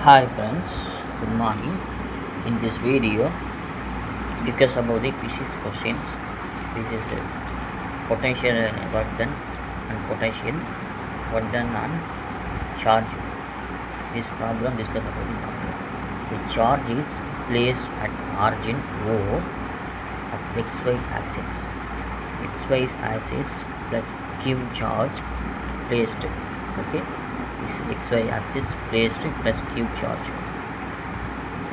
Hi friends, good morning. In this video, discuss about the physics questions. This is potential work done and potential work done on charge. This problem discuss about the problem. The charge is placed at origin O of xy axis. Xy axis plus q charge placed. Okay. This xy axis placed plus q charge.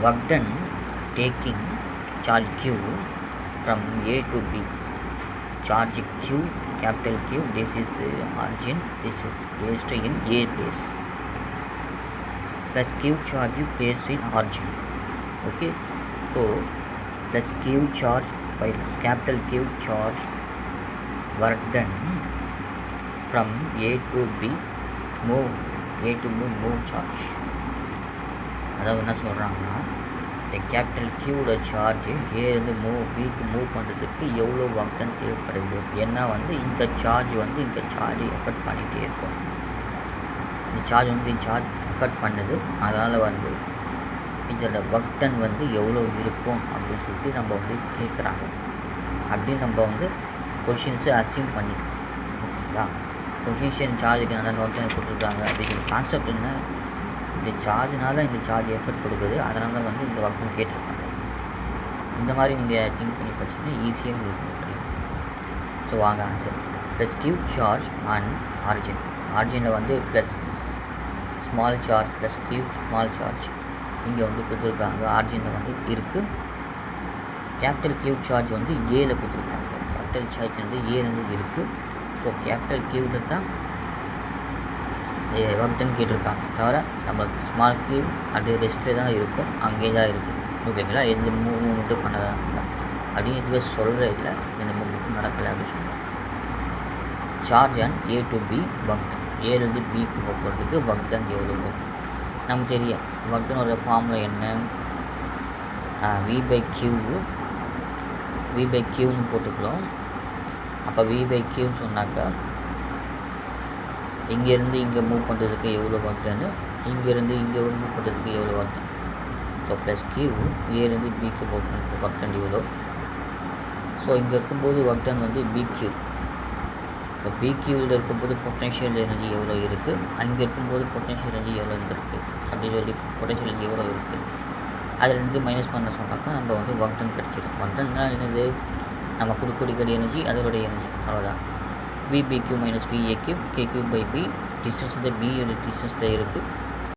Work done taking charge q from A to B. Charge q, capital Q, this is origin, this is placed in A place. Plus q charge placed in origin. Okay, so plus q charge by capital Q charge work done from A to B move A to move charge. அதாவது என்ன சொல்கிறாங்கன்னா இந்த capital கியூவோட charge ஏலேருந்து பிக்கு move பண்ணுறதுக்கு எவ்வளோ work ton தேவைப்படுது. ஏன்னா இந்த சார்ஜ் இந்த சார்ஜ் எஃபெக்ட் பண்ணிகிட்டே இருக்கும். இந்த சார்ஜ் எஃபெக்ட் பண்ணுது. அதனால் இதோட ஒர்க் டன் எவ்வளோ இருக்கும் அப்படின்னு சொல்லிட்டு நம்ம கேட்குறாங்க. அப்படின்னு நம்ம கொஷின்ஸை அசியூம் பண்ணிக்கலாம். ஓகேங்களா, பொசிஷன் சார்ஜுக்கு நல்லா ஒர்க் டன் கொடுத்துருக்காங்க அப்படிங்கிற கான்செப்ட் என்ன, இந்த சார்ஜினால இந்த சார்ஜ் எஃபெக்ட் கொடுக்குது, அதனால் இந்த ஒர்க் டன் கேட்டிருக்காங்க. இந்த மாதிரி நீங்கள் திங்க் பண்ணி படிச்சிங்கன்னா ஈஸியாக உங்களுக்கு தெரியும். ஸோ வாங்க answer. Plus q charge on origin. ஆரிஜினில் plus small charge plus q small charge இங்கே கொடுத்துருக்காங்க. ஆரிஜினில் இருக்குது. கேபிட்டல் கியூ சார்ஜ் ஏல கொடுத்துருக்காங்க. கேபிட்டல் சார்ஜ் ஏலேருந்து இருக்குது. ஸோ கேபிட்டல் கியூவில் தான் ஒர்க் டன் கேட்டிருக்காங்க. தவிர நம்ம ஸ்மால் கியூ அப்படியே ரெஸ்ட்டில் தான் இருக்கும், அங்கே தான் இருக்குது. ஓகேங்களா, எந்த மூவ்மெண்ட்டும் பண்ணதான் அப்படின்னு இதுவே சொல்கிற இல்லை, எந்த மூவ்மெண்ட்டும் நடக்கலை அப்படின்னு சொல்லலாம். Charge and a to b work done. ஏலேருந்து பிக்கு போகிறதுக்கு ஒர்க் டன் எவ்வளோ வரும் நமக்கு தெரியும். ஒர்க் டனோட ஃபார்முலா என்ன, வி பை கியூன்னு போட்டுக்கலாம். அப்போ வி பை கியூன்னு சொன்னாக்கா இங்கேருந்து இங்கே மூவ் பண்ணுறதுக்கு எவ்வளோ ஒர்க் டன், இங்கேருந்து இங்கே மூவ் பண்ணுறதுக்கு எவ்வளோ work done. So plus q ஏலேருந்து பிக்கு மூவ் பண்ணுறதுக்கு ஒர்க் டன் எவ்வளோ. ஸோ இங்கே இருக்கும்போது ஒர்க் டன் பிக்யூ. இப்போ பிக்யூவில் இருக்கும்போது பொட்டன்ஷியல் எனர்ஜி எவ்வளோ இருக்குது, அங்கே இருக்கும்போது பொட்டன்ஷியல் எனர்ஜி எவ்வளோ இருக்குது அப்படின்னு சொல்லி பொட்டன்ஷியல் எனர்ஜி எவ்வளோ இருக்குது அதில் மைனஸ் பண்ண சொன்னாக்கா நம்ம ஒர்க் டன் கிடச்சிடும். ஒர்க் டன்னால் என்னது, நம்ம கொடுக்கக்கூடிய எனர்ஜி அதோடைய எனர்ஜி, அவ்வளோதான். VBQ minus VAQ KQ by B distance B டிஸ்டன்ஸில் இருக்குது.